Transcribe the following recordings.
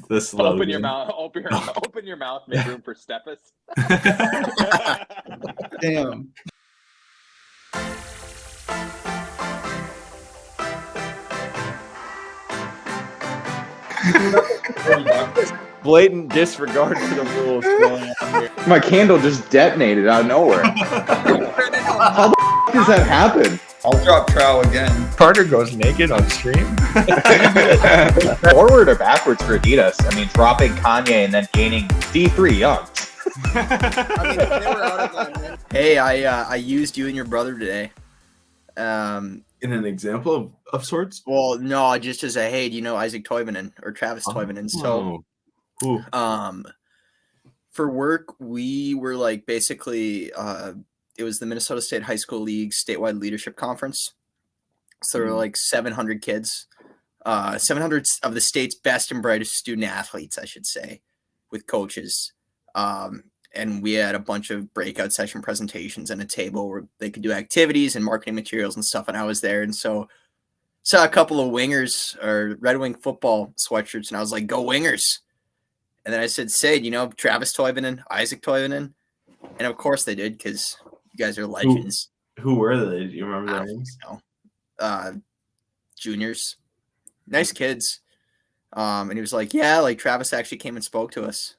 the slogan. Open your mouth. Open your mouth. Make room for Steffes. Damn. Blatant disregard for the rules going on here. My candle just detonated out of nowhere. How the f*** does that happen? I'll drop trowel again. Carter goes naked on stream. Forward or backwards for Adidas? I mean, dropping Kanye and then gaining D3 Young. I mean, if they were out of line, man. Hey, I used you and your brother today. In an example of sorts? Well, no, just as a hey, do you know Isaac Toivonen or Travis Toivonen? So, for work, we were like basically, it was the Minnesota State High School League statewide leadership conference. So there were like 700 kids, 700 of the state's best and brightest student athletes, I should say, with coaches. And we had a bunch of breakout session presentations and a table where they could do activities and marketing materials and stuff. And I was there. And so saw a couple of Wingers or Red Wing football sweatshirts. And I was like, go Wingers. And then I said, Sid, you know, Travis Toivonen, Isaac Toivonen. And of course they did, because you guys are legends. Who were they? Do you remember their names? Juniors. Nice kids. And he was like, yeah, like Travis actually came and spoke to us.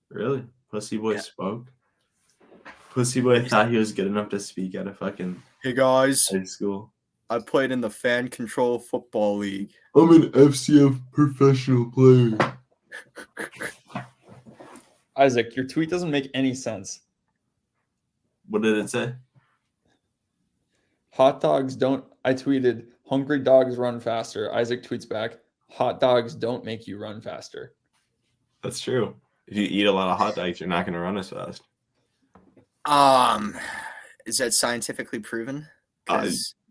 Really? Pussy Boy spoke? Pussy Boy thought he was good enough to speak at a fucking hey guys, high school. I played in the Fan Control Football League. I'm an FCF professional player. Isaac, your tweet doesn't make any sense. What did it say? Hot dogs don't. I tweeted, hungry dogs run faster. Isaac tweets back, hot dogs don't make you run faster. That's true. If you eat a lot of hot dogs, you're not going to run as fast. Is that scientifically proven?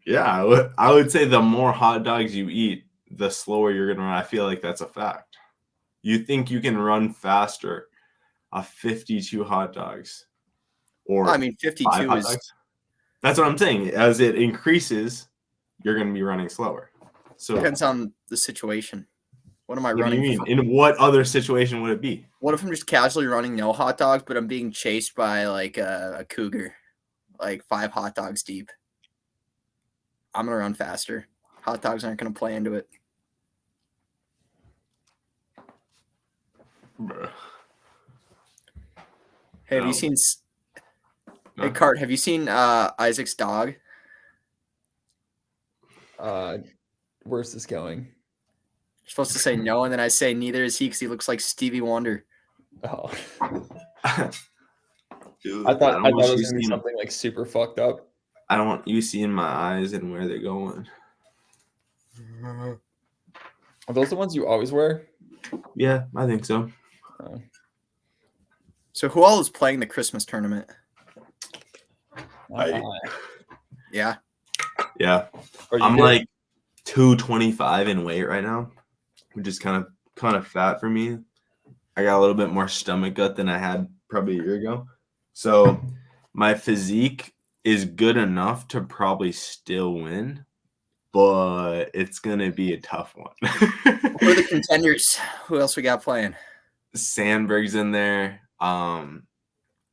Yeah, I would say the more hot dogs you eat, the slower you're going to run. I feel like that's a fact. You think you can run faster off 52 hot dogs? Or I mean, 52 is... Dogs? That's what I'm saying. As it increases, you're going to be running slower. So depends on the situation. What am I what running? Do you mean? In what other situation would it be? What if I'm just casually running no hot dogs, but I'm being chased by like a cougar, like 5 hot dogs deep? I'm going to run faster. Hot dogs aren't going to play into it. Bruh. Hey, have you seen... No. Hey, Cart, have you seen Isaac's dog? Where's this going? You're supposed to say no, and then I say neither is he because he looks like Stevie Wonder. Oh. Dude, I thought it was going to be something like super fucked up. I don't want you seeing my eyes and where they're going. Are those the ones you always wear? Yeah, I think so. So who all is playing the Christmas tournament? Yeah. Yeah. I'm like 225 in weight right now, which is kind of fat for me. I got a little bit more stomach gut than I had probably a year ago. So my physique is good enough to probably still win, but it's going to be a tough one. Who are the contenders? Who else we got playing? Sandberg's in there.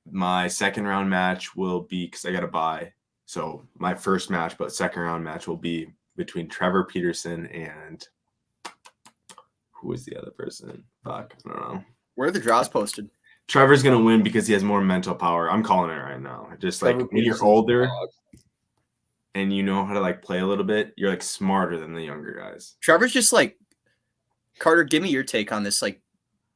My second round match will be, because I got to buy. So my first match, but second round match will be between Trevor Peterson and who was the other person? Fuck, I don't know. Where are the draws posted? Trevor's going to win because he has more mental power. I'm calling it right now. Just like when you're older and you know how to like play a little bit, you're like smarter than the younger guys. Trevor's just like, Carter, give me your take on this. Like,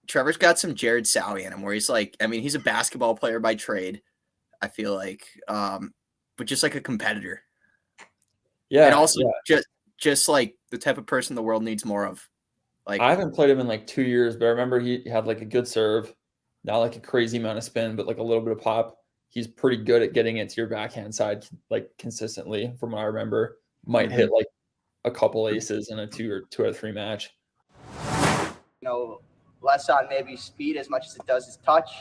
Trevor's got some Jared Sowie in him where he's like, I mean, he's a basketball player by trade, I feel like, but just like a competitor. Yeah. And also just like the type of person the world needs more of. Like, I haven't played him in like 2 years, but I remember he had like a good serve, not like a crazy amount of spin, but like a little bit of pop. He's pretty good at getting it to your backhand side, like consistently from what I remember. Might hit like a couple aces in a two out of three match. You know, less on maybe speed as much as it does is touch.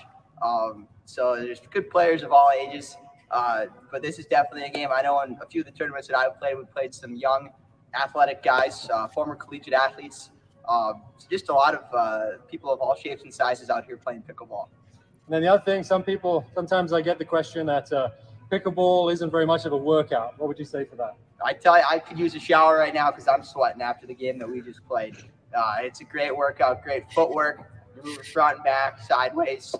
So there's good players of all ages. But this is definitely a game. I know in a few of the tournaments that I've played, we played some young athletic guys, former collegiate athletes. Just a lot of people of all shapes and sizes out here playing pickleball. And then the other thing, sometimes I get the question that pickleball isn't very much of a workout. What would you say for that? I tell you, I could use a shower right now because I'm sweating after the game that we just played. It's a great workout, great footwork. You move front and back, sideways.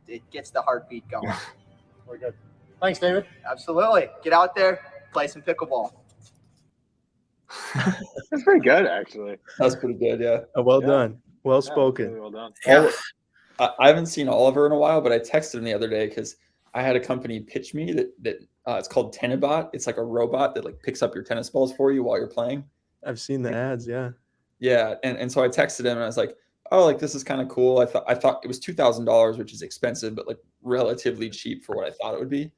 It gets the heartbeat going. Very good. Thanks, David. Absolutely. Get out there, play some pickleball. That's pretty good, actually. That's pretty good. Yeah. Well Yeah. done. Well Yeah, spoken. really well done. Yeah. I haven't seen Oliver in a while, but I texted him the other day because I had a company pitch me that it's called Tennisbot. It's like a robot that like picks up your tennis balls for you while you're playing. I've seen the ads. Yeah. Yeah, and so I texted him and I was like, oh, like this is kind of cool. I thought it was $2,000, which is expensive, but like relatively cheap for what I thought it would be.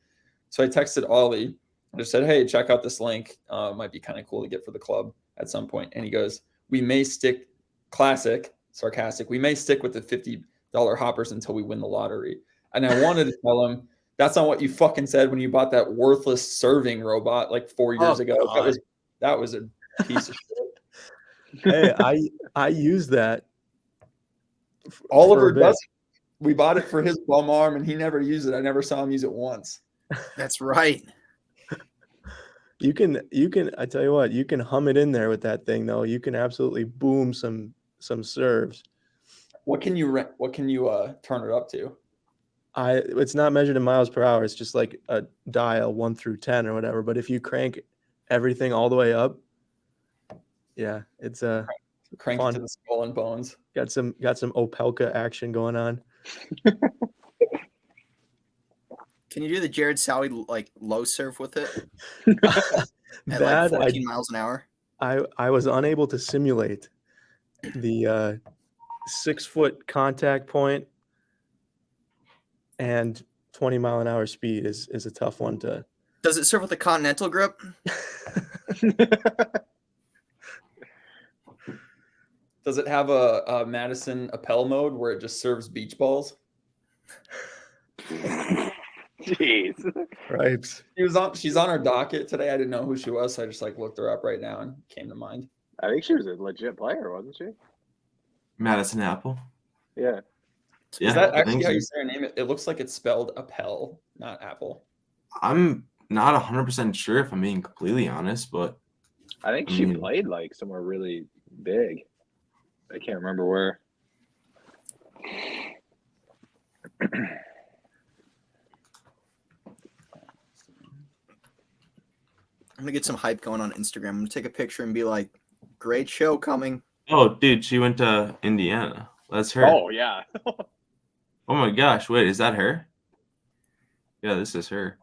So I texted Ollie. I just said, hey, check out this link. Might be kind of cool to get for the club at some point. And he goes, we may stick sarcastic. We may stick with the $50 hoppers until we win the lottery. And I wanted to tell him that's not what you fucking said when you bought that worthless serving robot like 4 years ago. God. That was a piece of shit. Hey, I use that. Oliver for a bit. does. We bought it for his bum arm, and he never used it. I never saw him use it once. That's right. You can. I tell you what, you can hum it in there with that thing, though. You can absolutely boom some serves. What can you turn it up to? It's not measured in miles per hour. It's just like a dial 1 through 10 or whatever. But if you crank everything all the way up, yeah, it's Crank fun. it to the skull and bones. got some Opelka action going on. Can you do the Jared Sowie like low serve with it at like That 14 miles an hour? I was unable to simulate the 6-foot contact point and 20-mile-an-hour speed is a tough one to. Does it serve with a continental grip? Does it have a Madison Appel mode where it just serves beach balls? Jeez. Right. She's on our docket today. I didn't know who she was, so I just like looked her up right now and came to mind. I think she was a legit player, wasn't she? Madison Apple. Yeah. Yeah, Is that I actually think how so. you say her name? It looks like it's spelled Appel, not Apple. I'm not 100% sure if I'm being completely honest, but I think she played like somewhere really big. I can't remember where. I'm gonna get some hype going on Instagram. I'm gonna take a picture and be like, "Great show coming." oh, dude, she went to Indiana. That's her. Oh yeah. Oh my gosh, wait, is that her? Yeah, this is her.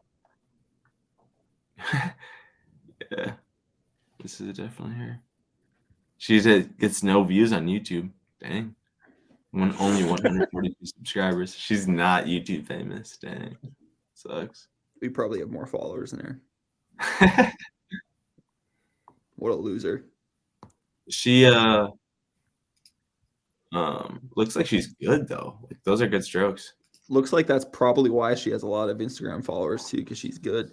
Yeah, this is definitely her. She gets no views on YouTube. Dang. Only 142 subscribers. She's not YouTube famous. Dang. Sucks. We probably have more followers than her. What a loser. She looks like she's good though. Like, those are good strokes. Looks like that's probably why she has a lot of Instagram followers too, because she's good.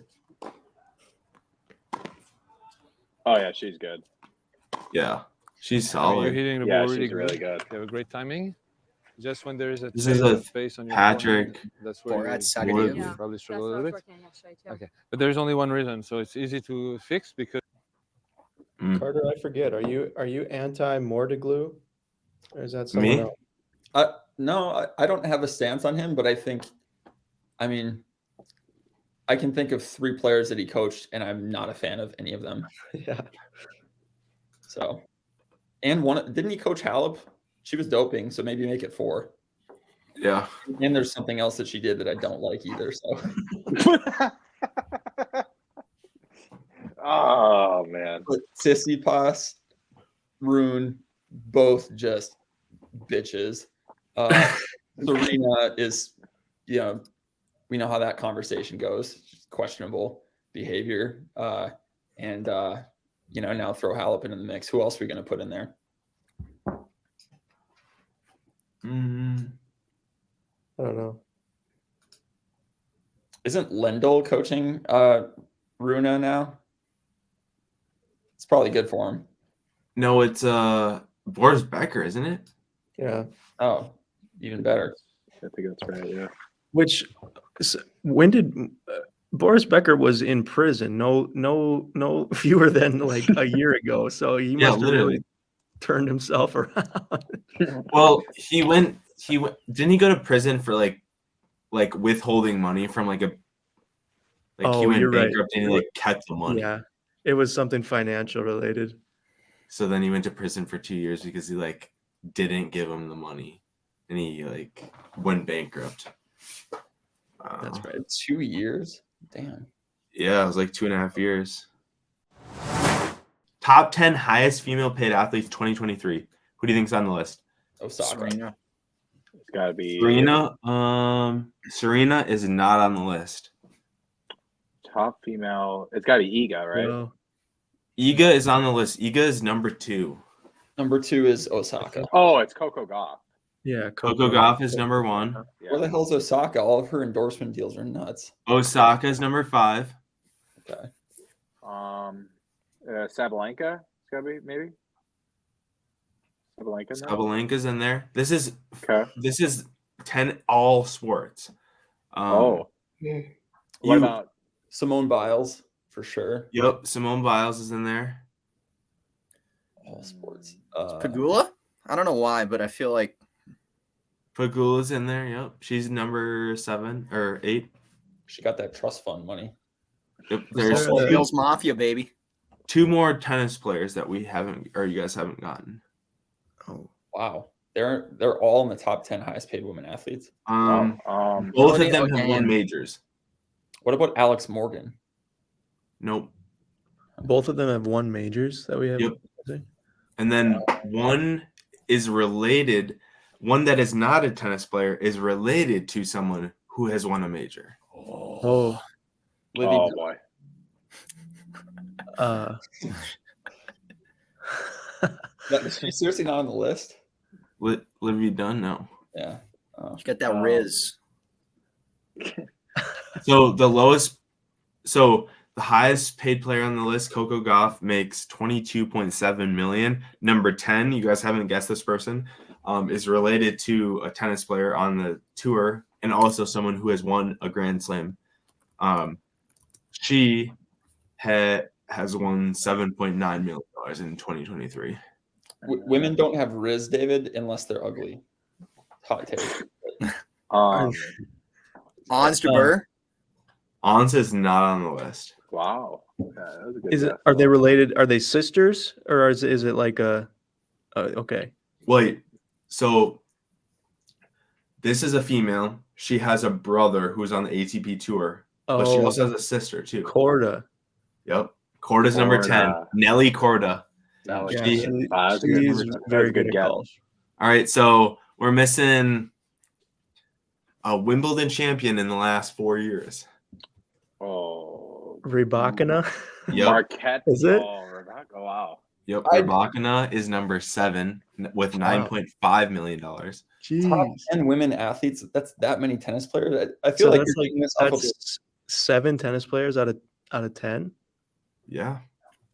Oh yeah, she's good. Yeah. She's I mean, you're solid. hitting the Yeah, ball she's really really good. good. You have a great timing. Just when there is a This is little a bit of space on your Patrick forehand, that's where Borat you Sagadiu. Yeah. probably struggle a little bit. Okay, but there's only one reason, so it's easy to fix because Carter, I forget. Are you anti Mordeglue, or is that someone Me? else? No, I don't have a stance on him, but I mean, I can think of 3 players that he coached, and I'm not a fan of any of them. Yeah. So, and one didn't he coach Halep? She was doping, so maybe make it 4. Yeah. And there's something else that she did that I don't like either. So, Oh man. but Tsitsipas, Rune, both just bitches. Serena is, we know how that conversation goes. Just questionable behavior, and now throw Halep into the mix. Who else are we going to put in there? I don't know. Isn't Lendl coaching Runa now? It's probably good for him. No, it's Boris Becker, isn't it? Yeah. Oh, even better. I think that's right. Yeah. Which when did Boris Becker was in prison? No fewer than like a year ago. So he Yeah, must have literally. really turned himself around. Well, he went. Didn't he go to prison for like withholding money from like a. Like he Oh, went you're right. bankrupt and he like kept the money. Yeah, it was something financial related. So then he went to prison for 2 years because he like didn't give him the money, and he like went bankrupt. That's right. 2 years. Damn. Yeah, it was like 2.5 years. Top 10 highest female paid athletes 2023. Who do you think's on the list? Osaka. Serena. It's got to be Serena. Serena is not on the list. top female. It's got to be Iga, right? Well, Iga is on the list. Iga is number 2. Number 2 is Osaka. Oh, it's Coco Gauff. yeah, Coco Gauff is number 1. Yeah. Where the hell's Osaka? All of her endorsement deals are nuts. Osaka is number 5. Okay. Sabalenka. It's got to be maybe. Sabalenka. in there? Sabalenka's in there. This is Okay. 10 all sports. What you- about Simone Biles for sure. Yep, Simone Biles is in there. All sports. Pagula? I don't know why, but I feel like Pagula's in there. Yep, she's number 7 or 8. She got that trust fund money. Yep, there's there a- Bills Mafia, baby. 2 more tennis players that we haven't, or you guys haven't gotten. oh, Wow. They're all in the top 10 highest paid women athletes. Both Melanie of them have O'Gaghan. won majors. What about Alex Morgan? Nope. both of them have won majors that we have. Yep. And then one is related. One that is not a tennis player is related to someone who has won a major. Oh, Livy oh boy. She's seriously not on the list. Livy Dunn, no. Yeah. You got that Riz. So the highest paid player on the list, Coco Gauff, makes 22.7 million. Number 10, you guys haven't guessed this person, is related to a tennis player on the tour and also someone who has won a Grand Slam. She has won $7.9 million in 2023. Women don't have Riz, David, unless they're ugly. Hot take. Ons Jabeur. Ons is not on the list. Wow. Okay, that was a good is it? guess. Are they related? Are they sisters, or is it like a? Okay. Wait, so this is a female. She has a brother who's on the ATP tour, but she also has a sister too. Corda. Yep. Corda's number 10. Nelly Corda. No, Yeah, She- that's a good she's number. very That's a good good at guess. golf. All right, so we're missing a Wimbledon champion in the last 4 years. Oh, Rybakina. Yep. Marquette. Is it? Oh, Rebecca. Wow. Yep. Rybakina is number 7 with $9.5 million. Top Jeez. 10 women athletes. That's that many tennis players. I feel So like that's you're doing this off of that's 7 tennis players out of 10. Yeah.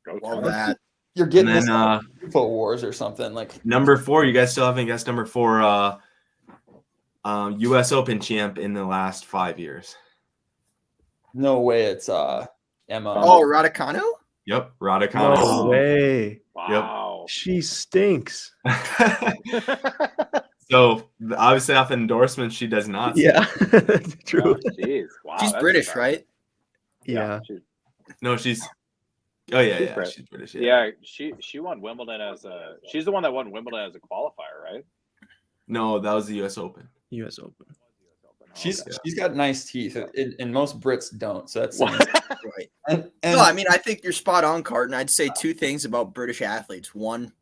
Go Well, Cubs. that you're And getting this then off of Info Wars or something. Like number 4, you guys still haven't guessed number 4, US Open champ in the last 5 years. no way it's Emma. Oh, Raducanu? Yep. Raducanu. No way. Wow. She stinks. So obviously off endorsements, she does not. Yeah. True. Oh, jeez. Wow. She's that's British, surprising. right? Yeah. No, she's. Oh yeah, She's yeah, Brit. she's British. Yeah, she won Wimbledon she's the one that won Wimbledon as a qualifier, right? No, that was the U.S. Open. US Open. She's got nice teeth, and most Brits don't. So that's Right. and No, I mean, I think you're spot on, Carton. I'd say 2 things about British athletes. 1,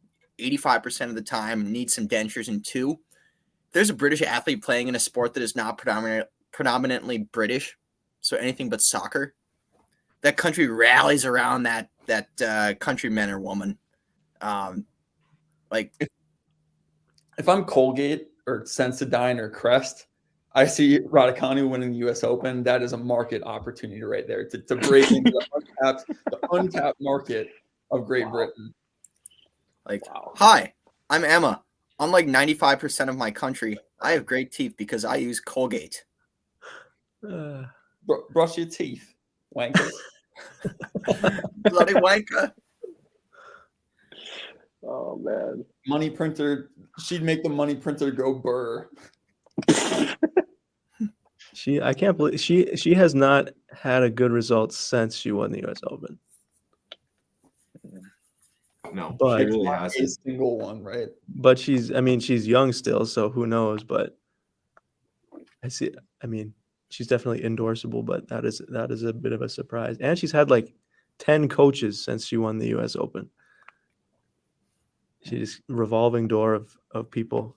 85% of the time need some dentures, and 2, if there's a British athlete playing in a sport that is not predominantly British, so anything but soccer, that country rallies around that countryman or woman. Like if I'm Colgate or Sensodyne or Crest, I see Raducanu winning the U.S. Open. That is a market opportunity right there to break into the untapped market of Great Britain. Like, hi, I'm Emma. Unlike 95% of my country, I have great teeth because I use Colgate. Brush your teeth, wankers. Bloody wanker. Oh man. Money printer. She'd make the money printer go burr. I can't believe she has not had a good result since she won the US Open. No, But she really Not a hasn't. single one, right? But she's young still, so who knows? But she's definitely endorsable, but that is a bit of a surprise. And she's had like 10 coaches since she won the US Open. She's revolving door of people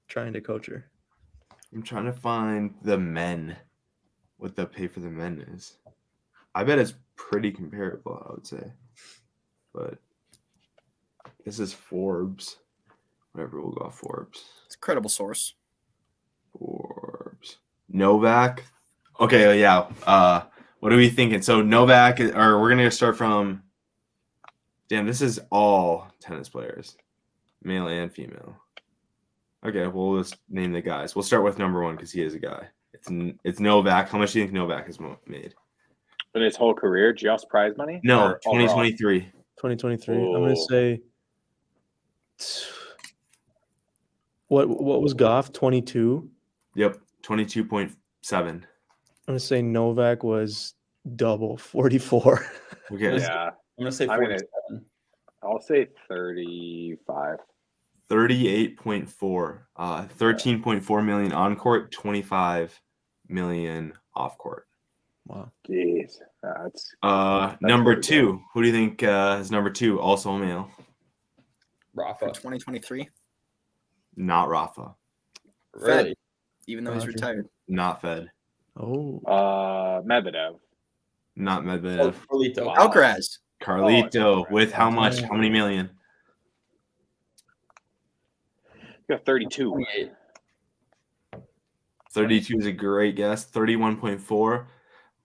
trying to coach her. I'm trying to find the men, what the pay for the men is. I bet it's pretty comparable, I would say. But this is Forbes. Whatever, we'll go off Forbes. It's a credible source. Forbes. Novak. Okay, yeah. What are we thinking? So Novak, or we're gonna start from. Damn, this is all tennis players, male and female. Okay, well, let's name the guys. We'll start with number one because he is a guy. It's Novak. How much do you think Novak has made? In his whole career, just prize money? No, Or overall? 2023. 2023. I'm gonna say. What was Goff? 22. Yep, 22.7. I'm gonna say Novak was double 44. Okay, Yeah. I'm gonna say I'm 47. I'll say 35. 38.4. 13.4 million on court, 25 million off court. Wow. Jeez. That's Number really two. Who do you think is number two? Also a male. For Rafa. 2023. Not Rafa. Really? Even though he's Roger. retired. Not Fed. Oh. Medvedev. Not Oh, Medvedev. Carlito. Wow. Alcaraz. Carlito Oh, with how much? How many million? You got 32. 28. 32 is a great guess. 31.4.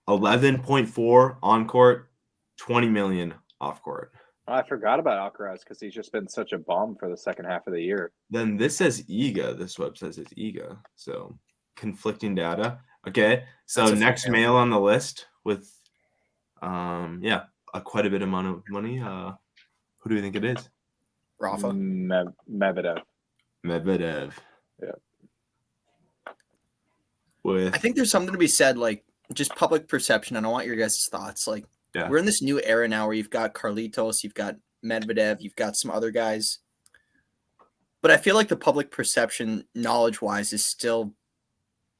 11.4 on court. 20 million off court. I forgot about Alcaraz because he's just been such a bum for the second half of the year. Then this says EGA. This web says it's EGA. So conflicting data. Okay. So That's a next fair. male on the list with quite a bit amount of money. Who do you think it is? Rafa. Medvedev. Medvedev. Yeah. With I think there's something to be said, like just public perception. And I want your guys' thoughts. Like, Yeah. we're in this new era now where you've got Carlitos, you've got Medvedev, you've got some other guys. But I feel like the public perception, knowledge-wise, is still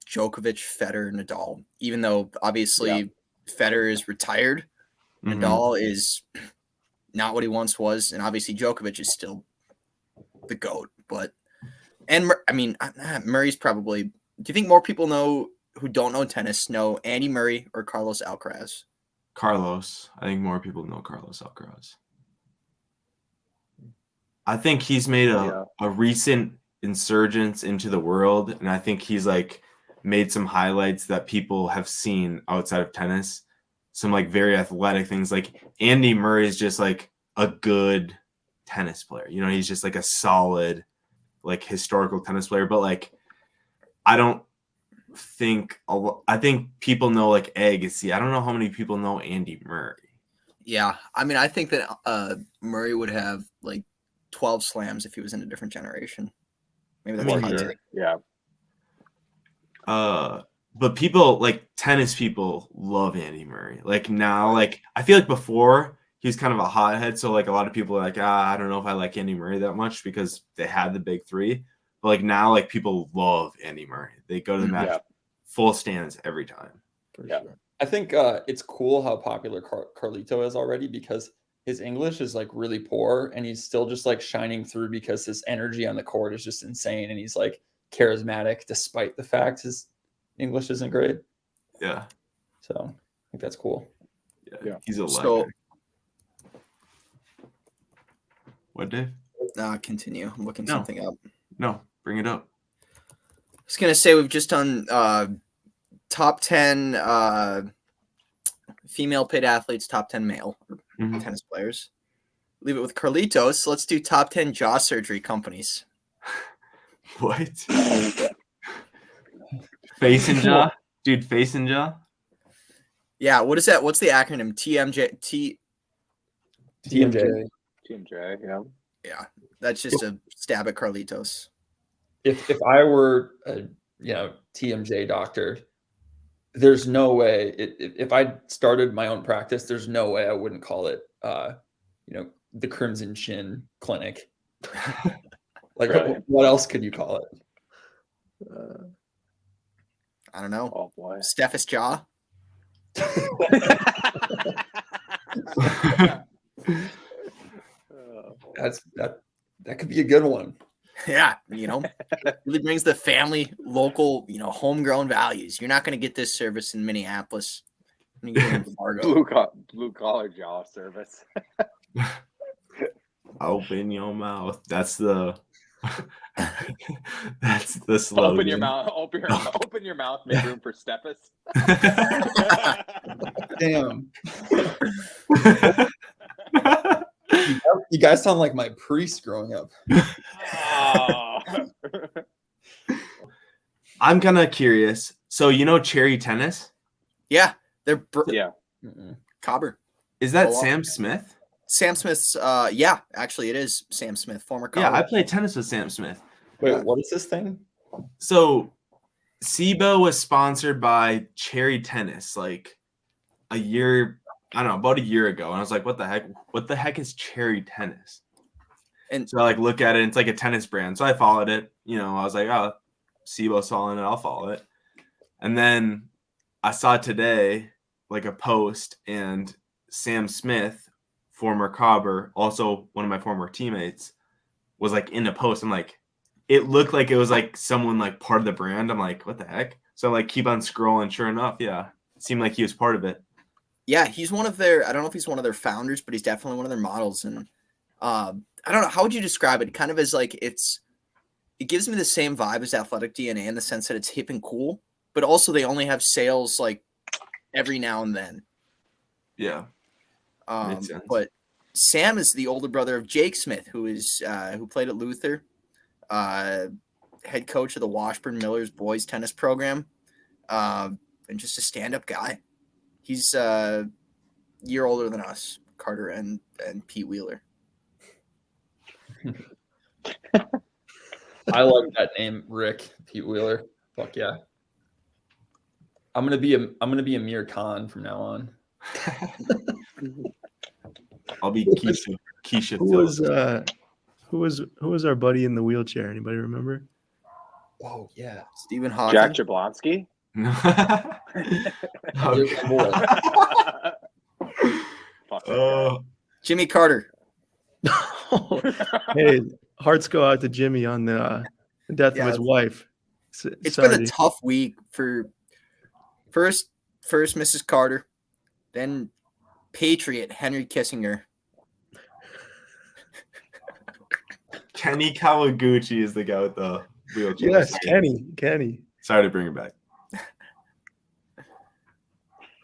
Djokovic, Federer, Nadal. Even though obviously Federer is retired, Mhm. Nadal is not what he once was, and obviously Djokovic is still the GOAT. But Murray's probably. Do you think more people who don't know tennis know Andy Murray or Carlos Alcaraz? Carlos. I think more people know Carlos Alcaraz. I think he's made a recent insurgence into the world, and I think he's like made some highlights that people have seen outside of tennis. Some like very athletic things. Like Andy Murray is just like a good tennis player. You know, he's just like a solid, like historical tennis player. But like, I think people know like Agassi. I don't know how many people know Andy Murray. Yeah, I mean, I think that Murray would have like 12 slams if he was in a different generation. Maybe that's I a mean, hot Sure. take. Yeah. But people like tennis people love Andy Murray. Like now, like I feel like before he was kind of a hothead. So like a lot of people are like, I don't know if I like Andy Murray that much because they had the big three. But like now, like people love Andy Murray. They go to the match full stands every time. For Yeah. sure. I think it's cool how popular Carlito is already because his English is like really poor and he's still just like shining through because his energy on the court is just insane and he's like charismatic despite the fact his English isn't great. Yeah. So I think that's cool. Yeah. He's a legend. So, What, Dave? continue. I'm looking No. something up. No, bring it up. I was going to say we've just done top 10 female paid athletes, top 10 male Mhm. tennis players. leave it with Carlitos. Let's do top 10 jaw surgery companies. What? Face and jaw, dude. Face and jaw. Yeah, what is that? What's the acronym? TMJ. TMJ. TMJ, yeah. Yeah, that's just a stab at Carlitos. If I were a TMJ doctor, there's no way. If I started my own practice, there's no way I wouldn't call it the Crimson Chin Clinic. Like, Right. what else could you call it? I don't know. Oh boy. Steph's jaw. That could be a good one. Yeah, really brings the family, local, homegrown values. You're not going to get this service in Minneapolis. You're gonna get it in Fargo. Blue collar jaw service. Open your mouth. That's the. That's the slogan. Open your mouth. Open your mouth. Make room for Stephus. Damn. You guys sound like my priest growing up. Oh. I'm kind of curious. So Cherry Tennis? Yeah, they're Yeah. Cobber. Is that Sam Smith? Sam Smith's. Yeah, actually, it is Sam Smith, former Cobber. Yeah, I played tennis with Sam Smith. Wait, what is this thing? So, SIBO was sponsored by Cherry Tennis like a year. I don't know, about a year ago, and I was like, "What the heck? What the heck is Cherry Tennis?" And so I look at it, and it's like a tennis brand. So I followed it. I was like, "Oh, SIBO's following it. I'll follow it." And then I saw today like a post, and Sam Smith, former Cobber, also one of my former teammates, was like in a post. I'm like, it looked like it was like someone like part of the brand. I'm like, what the heck? So I like keep on scrolling. Sure enough, yeah, it seemed like he was part of it. Yeah, he's one of their. I don't know if he's one of their founders, but he's definitely one of their models. And I don't know, how would you describe it? Kind of as like it gives me the same vibe as Athletic DNA in the sense that it's hip and cool, but also they only have sales like every now and then. Yeah. Makes sense. But Sam is the older brother of Jake Smith, who played at Luther, head coach of the Washburn Millers boys tennis program, and just a stand-up guy. He's a year older than us, Carter and Pete Wheeler. I like that name, Rick. Pete Wheeler. Fuck yeah. I'm gonna be Amir Khan from now on. I'll be Keisha. Who was our buddy in the wheelchair? Anybody remember? Oh yeah, Stephen Hawking. Jack Jablonski. Jimmy Carter. Hey, hearts go out to Jimmy on the death of his wife. It's been a tough week for first Mrs. Carter, then Patriot Henry Kissinger. Kenny Kawaguchi is the guy with the wheelchair. Yes, Kenny. Sorry to bring it back.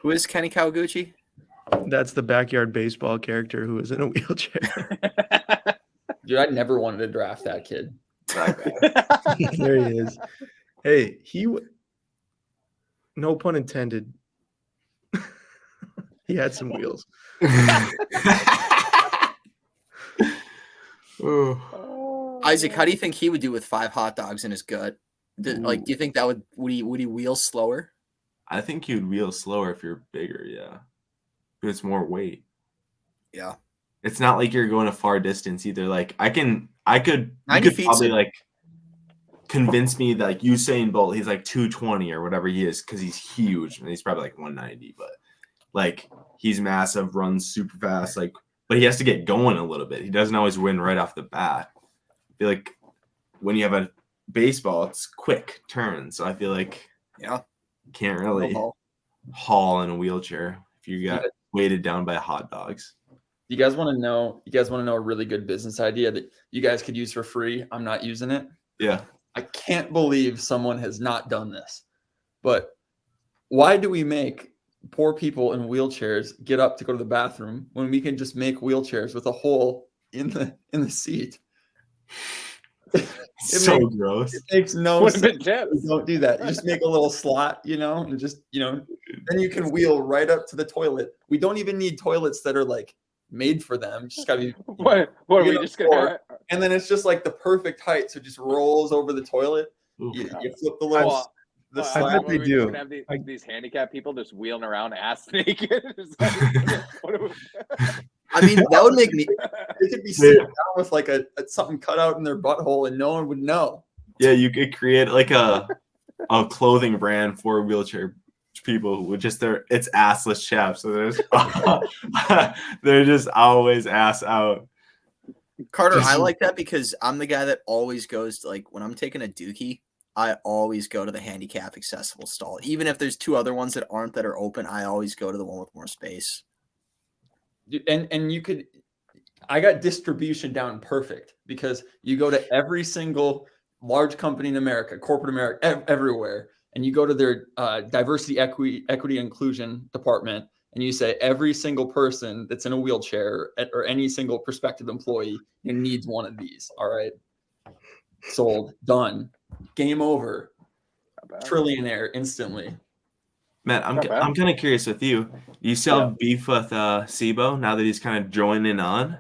Who is Kenny Kawaguchi? That's the backyard baseball character who was in a wheelchair. Dude, I never wanted to draft that kid. There he is. Hey, no pun intended. He had some wheels. Isaac, how do you think he would do with 5 hot dogs in his gut? Do you think that would he wheel slower? I think he would wheel slower if you're bigger, yeah. But it's more weight. Yeah. It's not like you're going a far distance either. Like you could probably like convince me that like Usain Bolt, he's like 220 or whatever he is, because he's huge and he's probably like 190, but like he's massive, runs super fast, like, but he has to get going a little bit. He doesn't always win right off the bat. I feel like when you have a baseball, it's quick turns. So I feel like you can't really haul in a wheelchair if you got weighted down by hot dogs. You guys want to know a really good business idea that you guys could use for free? I'm not using it. Yeah. I can't believe someone has not done this. But why do we make poor people in wheelchairs get up to go to the bathroom when we can just make wheelchairs with a hole in the seat. So gross. It makes no Would have sense. been tips. Don't do that. You just make a little slot, and just, then you can wheel right up to the toilet. We don't even need toilets that are like made for them. Just gotta be. What are we just gonna? And then it's just like the perfect height, so it just rolls over the toilet. You flip the little. The I slab. bet they do. Have these handicapped people just wheeling around ass naked. I mean, that would make me. They could be sitting down with like something cut out in their butthole, and no one would know. Yeah, you could create like a clothing brand for wheelchair people with just it's assless chaps. So they're just always ass out. Carter, I like that because I'm the guy that always goes to, like, when I'm taking a dookie, I always go to the handicap accessible stall. Even if there's two other ones that are open, I always go to the one with more space. And you could, I got distribution down perfect because you go to every single large company in America, corporate America, everywhere, and you go to their diversity, equity, inclusion department, and you say every single person that's in a wheelchair or any single prospective employee needs one of these. All right, sold, done, game over, trillionaire instantly. Matt, I'm kind of curious with you. Do you still have beef with SIBO now that he's kind of joining on?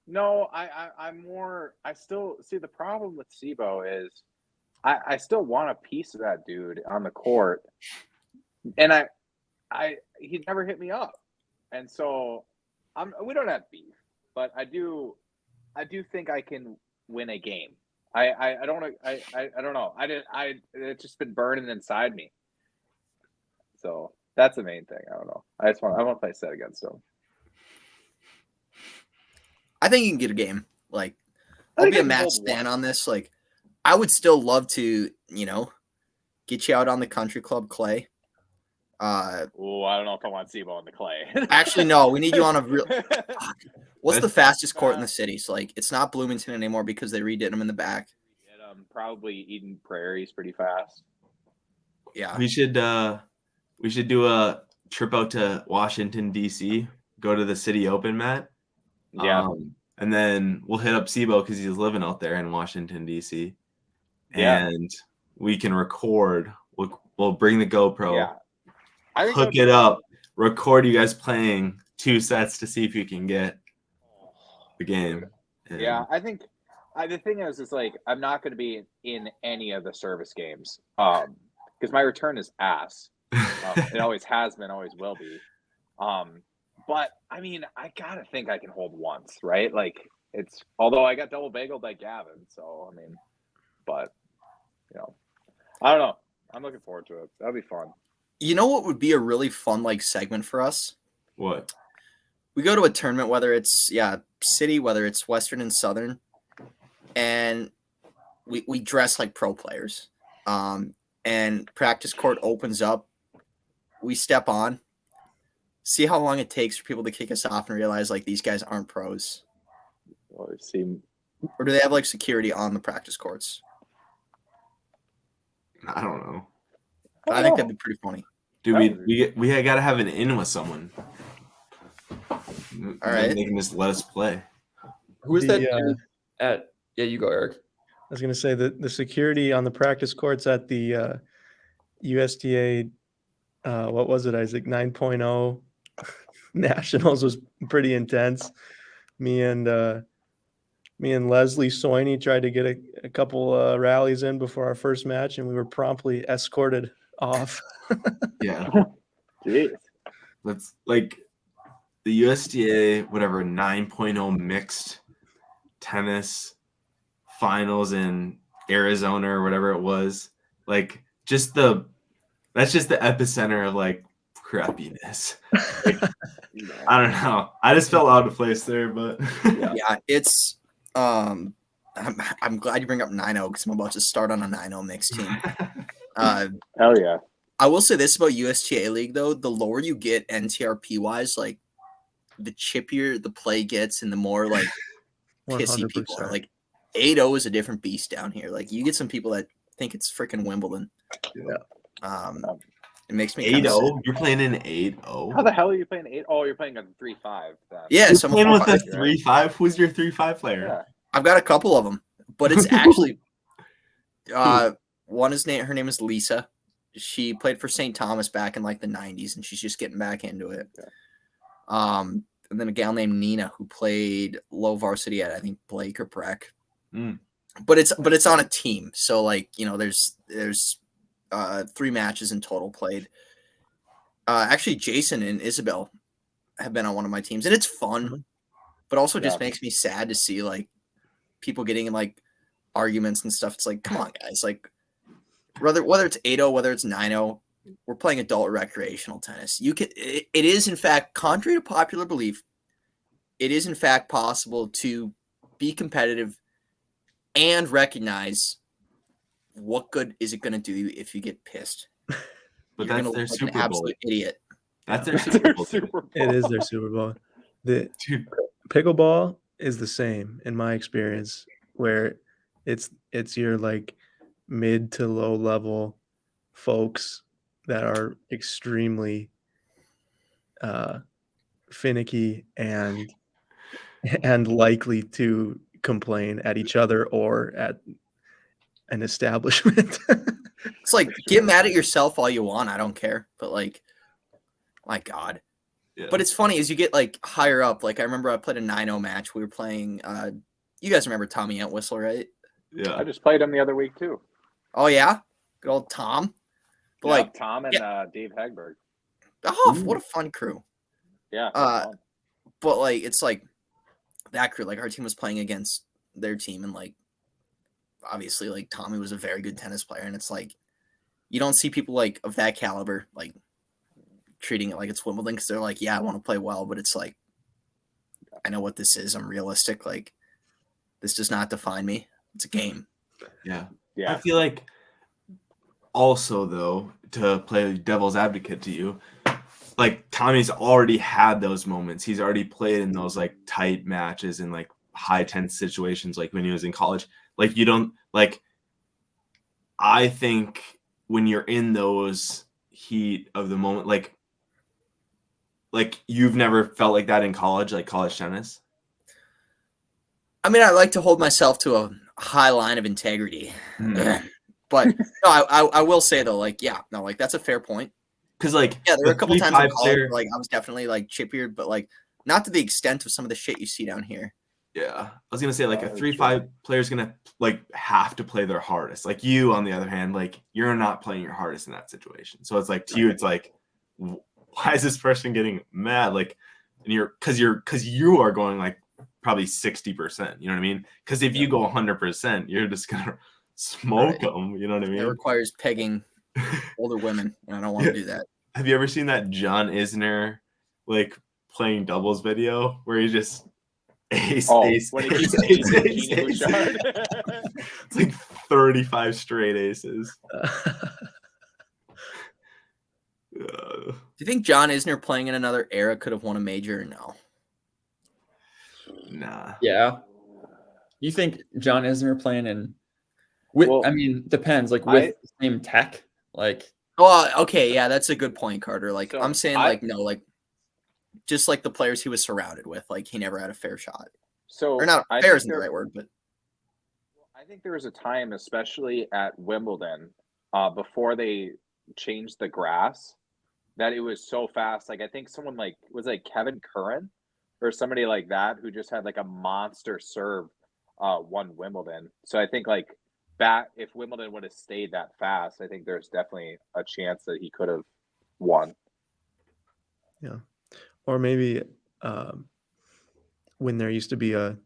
No, I'm more. I still see the problem with SIBO is I still want a piece of that dude on the court, and he never hit me up, and so we don't have beef, but I do think I can win a game. I don't know. It's just been burning inside me. So that's the main thing. I don't know. I want to play set against him. I think you can get a game. Like, I'll be a Matt Stan on this. Like, I would still love to, get you out on the country club clay. I don't know if I want SIBO on the clay. Actually, no. We need you on a real. What's the fastest court in the city? So, like, it's not Bloomington anymore because they redid them in the back. Probably Eden Prairie's pretty fast. Yeah. We should do a trip out to Washington, D.C., go to the City Open, Matt. Yeah. And then we'll hit up SIBO because he's living out there in Washington, D.C. Yeah. And we can record. We'll bring the GoPro. Yeah. Hook it up. Record you guys playing 2 sets to see if you can get the game. Yeah, I think the thing is like I'm not going to be in any of the service games because my return is ass. It always has been, always will be. But I mean, I gotta think I can hold once, right? Like although I got double bageled like Gavin, so I mean, but I don't know. I'm looking forward to it. That'll be fun. You know what would be a really fun segment for us? What? We go to a tournament, whether it's city, whether it's Western and Southern, and we dress like pro players. And practice court opens up. We step on. See how long it takes for people to kick us off and realize these guys aren't pros. Well, I've seen. Or do they have security on the practice courts? I don't know. I think that'd be pretty funny. Dude, we gotta have an in with someone. All right. They can just let us play. Who is that at? Yeah, you go, Eric. I was going to say that the security on the practice courts at the USTA, what was it, Isaac? 9.0 Nationals was pretty intense. Me and Leslie Soini tried to get a couple rallies in before our first match, and we were promptly escorted off. Yeah. Jeez. That's like the USTA, whatever, 9.0 mixed tennis finals in Arizona or whatever it was. That's just the epicenter of crappiness. I don't know. I just felt out of place there, but yeah, it's I'm glad you bring up 9-0 because I'm about to start on a 9-0 mixed team. Hell yeah. I will say this about USTA League though: the lower you get NTRP wise, the chippier the play gets, and the more pissy 100%. people are. 8-0 is a different beast down here. You get some people that think it's freaking Wimbledon. Yeah. It makes me kind of 8-0. You're playing an 8-0. How the hell are you playing 8? Oh, you're playing a 3-5. Then. Yeah, You're so I'm playing with a 4-5. 3-5. Who's your 3-5 player? Yeah. I've got a couple of them, but it's actually one is her name is Lisa. She played for St. Thomas back in like the 90s, and she's just getting back into it. And then a gal named Nina who played low varsity at I think Blake or Breck. But it's on a team, so like there's 3 matches in total played. Actually, Jason and Isabel have been on one of my teams, and it's fun, but also just makes me sad to see like people getting in like arguments and stuff. It's like, come on, guys, like whether it's 8-0, whether it's 9-0, we're playing adult recreational tennis. It is in fact, contrary to popular belief, it is in fact possible to be competitive and recognize what good is it going to do you if you get pissed. But You're that's gonna their look like Super an Bowl. absolute idiot. That's their Super Bowl. It is their Super Bowl. The pickleball is the same in my experience, where it's your like mid to low level folks that are extremely finicky and likely to complain at each other or at an establishment. It's like, get mad at yourself all you want. I don't care. But like, my God. Yeah. But it's funny as you get like higher up. Like I remember I played a 9-0 match. We were playing. You guys remember Tommy Entwistle, right? Yeah. I just played him the other week too. Oh yeah, good old Tom. But Yeah, like Tom and Dave Hagberg. Oh, what a fun crew. Yeah. But like it's like that crew. Like our team was playing against their team, and like obviously like Tommy was a very good tennis player, and it's like you don't see people like of that caliber like treating it like it's Wimbledon because they're like, yeah, I want to play well, but it's like I know what this is. I'm realistic. Like this does not define me. It's a game. Yeah. Yeah. I feel like also though, to play devil's advocate to you, like Tommy's already had those moments. He's already played in those like tight matches and like high tense situations like when he was in college. Like you don't like I think when you're in those heat of the moment, like you've never felt like that in college, like college tennis? I mean, I like to hold myself to a high line of integrity. But no, I will say though, like, yeah, no, like that's a fair point. Because like yeah, there were a couple times in college player, where, like I was definitely like chip-eared, but like not to the extent of some of the shit you see down here. Yeah, I was gonna say like a 3-5 player is gonna like have to play their hardest. Like you, on the other hand, like you're not playing your hardest in that situation. So it's like to you, it's like, why is this person getting mad? Like, and because you are going like probably 60%. You know what I mean? Because if you go 100%, you're just gonna smoke them. You know what I mean? It requires pegging older women, and I don't want to do that. Have you ever seen that John Isner like playing doubles video where he just ace, when he keeps it's like 35 straight aces. Do you think John Isner playing in another era could have won a major or no? Nah. Yeah. You think John Isner playing in I mean, depends, like with the same tech, like okay, yeah, that's a good point, Carter. Like I'm saying like no, like just like the players he was surrounded with, like he never had a fair shot. So or not fair isn't the right word, but I think there was a time, especially at Wimbledon, before they changed the grass, that it was so fast. Like I think someone like was like Kevin Curran or somebody like that who just had like a monster serve won Wimbledon. So I think like that if Wimbledon would have stayed that fast, I think there's definitely a chance that he could have won. Yeah. Or maybe when there used to be a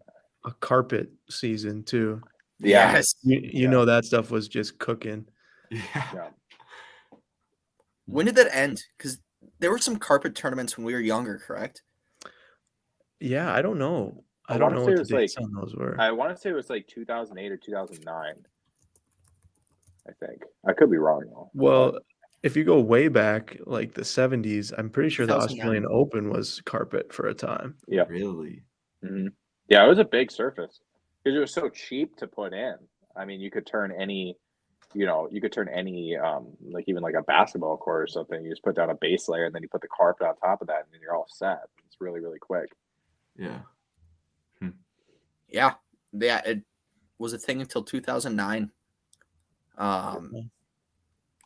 carpet season too. Yes. You know that stuff was just cooking. Yeah. When did that end? Because there were some carpet tournaments when we were younger, correct? Yeah, I don't know. I don't know what the dates on those were. I want to say it was like 2008 or 2009. I think. I could be wrong though. Well, if you go way back, like the 70s, I'm pretty sure the 2009. Australian Open was carpet for a time. Yeah. Really? Mm-hmm. Yeah, it was a big surface because it was so cheap to put in. I mean, you could turn any you could turn any like even like a basketball court or something. You just put down a base layer and then you put the carpet on top of that, and then you're all set. It's really, really quick. Yeah. Yeah, it was a thing until 2009.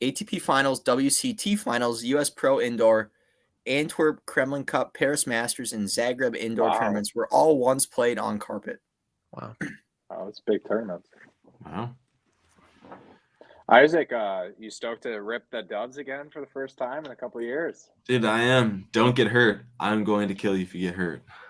ATP Finals, WCT Finals, US Pro Indoor, Antwerp Kremlin Cup, Paris Masters, and Zagreb Indoor tournaments were all once played on carpet. Wow. Oh, it's big tournaments. Wow. Isaac, you stoked to rip the Dubs again for the first time in a couple of years? Dude, I am. Don't get hurt. I'm going to kill you if you get hurt.